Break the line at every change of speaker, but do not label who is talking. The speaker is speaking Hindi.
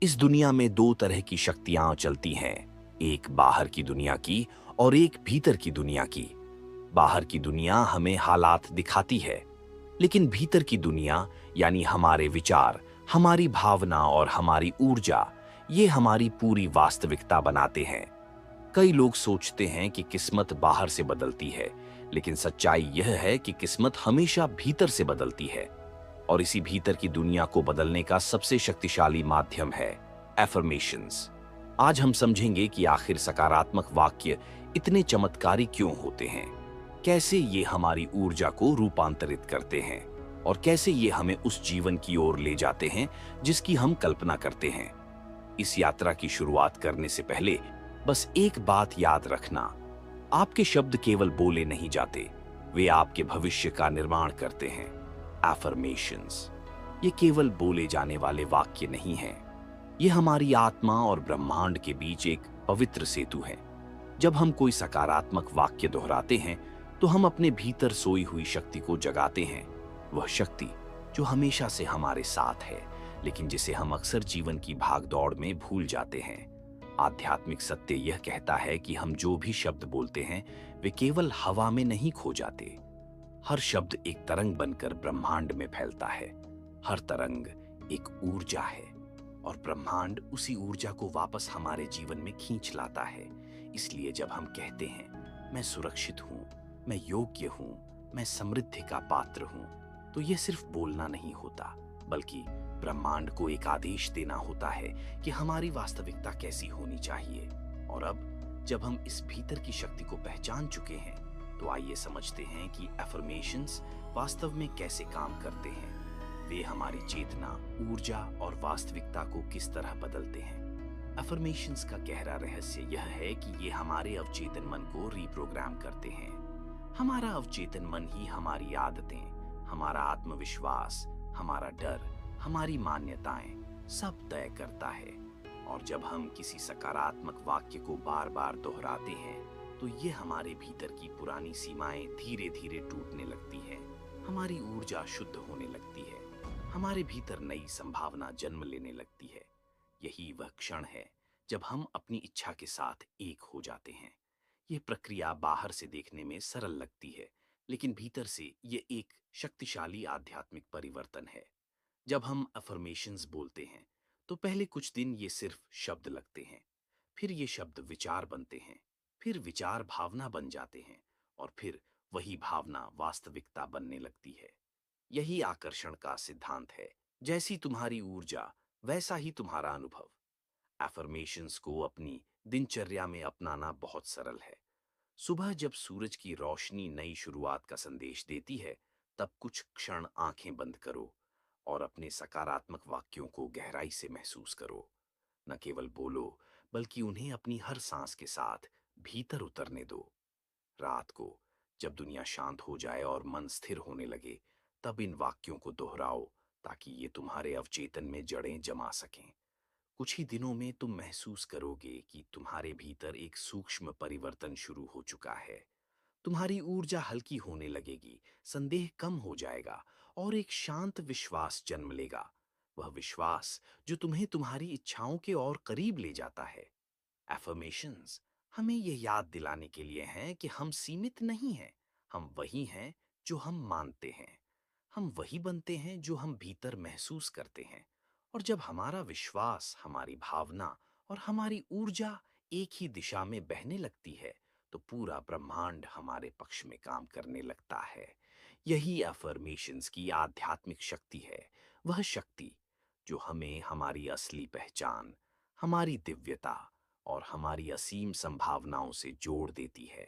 इस दुनिया में दो तरह की शक्तियां चलती हैं, एक बाहर की दुनिया की और एक भीतर की दुनिया की। बाहर की दुनिया हमें हालात दिखाती है, लेकिन भीतर की दुनिया यानी हमारे विचार, हमारी भावना और हमारी ऊर्जा, ये हमारी पूरी वास्तविकता बनाते हैं। कई लोग सोचते हैं कि किस्मत बाहर से बदलती है, लेकिन सच्चाई यह है कि किस्मत हमेशा भीतर से बदलती है। और इसी भीतर की दुनिया को बदलने का सबसे शक्तिशाली माध्यम है एफर्मेशंस। आज हम समझेंगे कि आखिर सकारात्मक वाक्य इतने चमत्कारी क्यों होते हैं, कैसे ये हमारी ऊर्जा को रूपांतरित करते हैं और कैसे ये हमें उस जीवन की ओर ले जाते हैं जिसकी हम कल्पना करते हैं। इस यात्रा की शुरुआत करने से पहले बस एक बात याद रखना, आपके शब्द केवल बोले नहीं जाते, वे आपके भविष्य का निर्माण करते हैं। एफर्मेशंस ये केवल बोले जाने वाले वाक्य नहीं हैं, ये हमारी आत्मा और ब्रह्मांड के बीच एक पवित्र सेतु है। जब हम कोई सकारात्मक वाक्य दोहराते हैं तो हम अपने भीतर सोई हुई शक्ति को जगाते हैं, वह शक्ति जो हमेशा से हमारे साथ है, लेकिन जिसे हम अक्सर जीवन की भागदौड़ में भूल जाते हैं। आध्यात्मिक सत्य यह कहता है कि हम जो भी शब्द बोलते हैं वे केवल हवा में नहीं खो जाते। हर शब्द एक तरंग बनकर ब्रह्मांड में फैलता है। हर तरंग एक ऊर्जा है और ब्रह्मांड उसी ऊर्जा को वापस हमारे जीवन में खींच लाता है। इसलिए जब हम कहते हैं मैं सुरक्षित हूं, मैं योग्य हूं, मैं समृद्धि का पात्र हूं, तो यह सिर्फ बोलना नहीं होता, बल्कि ब्रह्मांड को एक आदेश देना होता है कि हमारी वास्तविकता कैसी होनी चाहिए। और अब जब हम इस भीतर की शक्ति को पहचान चुके हैं, तो आइए समझते हैं कि एफर्मेशंस वास्तव में कैसे काम करते हैं। वे हमारी चेतना, ऊर्जा और वास्तविकता को किस तरह बदलते हैं। एफर्मेशंस का गहरा रहस्य यह है कि ये हमारे अवचेतन मन को रिप्रोग्राम करते हैं। हमारा अवचेतन मन ही हमारी आदतें, हमारा आत्मविश्वास, हमारा डर, हमारी मान्यताएं सब तय करता है। और जब हम किसी सकारात्मक वाक्य को बार बार दोहराते हैं तो ये हमारे भीतर की पुरानी सीमाएं धीरे धीरे टूटने लगती हैं, हमारी ऊर्जा शुद्ध होने लगती है, हमारे भीतर नई संभावना जन्म लेने लगती है। यही वह क्षण है जब हम अपनी इच्छा के साथ एक हो जाते हैं। यह प्रक्रिया बाहर से देखने में सरल लगती है, लेकिन भीतर से ये एक शक्तिशाली आध्यात्मिक परिवर्तन है। जब हम अफर्मेशंस बोलते हैं तो पहले कुछ दिन ये सिर्फ शब्द लगते हैं, फिर ये शब्द विचार बनते हैं, फिर विचार भावना बन जाते हैं, और फिर वही भावना वास्तविकता बनने लगती है। यही आकर्षण का सिद्धांत है, जैसी तुम्हारी ऊर्जा वैसा ही तुम्हारा अनुभव। एफर्मेशंस को अपनी दिनचर्या में अपनाना बहुत सरल है। सुबह जब सूरज की रोशनी नई शुरुआत का संदेश देती है, तब कुछ क्षण आंखें बंद करो और अपने सकारात्मक वाक्यों को गहराई से महसूस करो। न केवल बोलो, बल्कि उन्हें अपनी हर सांस के साथ भीतर उतरने दो। रात को जब दुनिया शांत हो जाए और मन स्थिर होने लगे, तब इन वाक्यों को दोहराओ, ताकि ये तुम्हारे अवचेतन में जड़ें जमा सकें। कुछ ही दिनों में तुम महसूस करोगे कि तुम्हारे भीतर एक सूक्ष्म परिवर्तन शुरू हो चुका है। तुम्हारी ऊर्जा हल्की होने लगेगी, संदेह कम हो जाएगा और एक शांत विश्वास जन्म लेगा। वह विश्वास जो तुम्हें तुम्हारी इच्छाओं के और करीब ले जाता है। एफर्मेशंस हमें यह याद दिलाने के लिए हैं कि हम सीमित नहीं हैं, हम वही हैं जो हम मानते हैं। हम वही बनते हैं जो हम भीतर महसूस करते हैं। और जब हमारा विश्वास, हमारी भावना और हमारी ऊर्जा एक ही दिशा में बहने लगती है, तो पूरा ब्रह्मांड हमारे पक्ष में काम करने लगता है। यही अफर्मेशंस की आध्यात्मिक शक्ति है, वह शक्ति जो हमें हमारी असली पहचान, हमारी दिव्यता और हमारी असीम संभावनाओं से जोड़ देती है।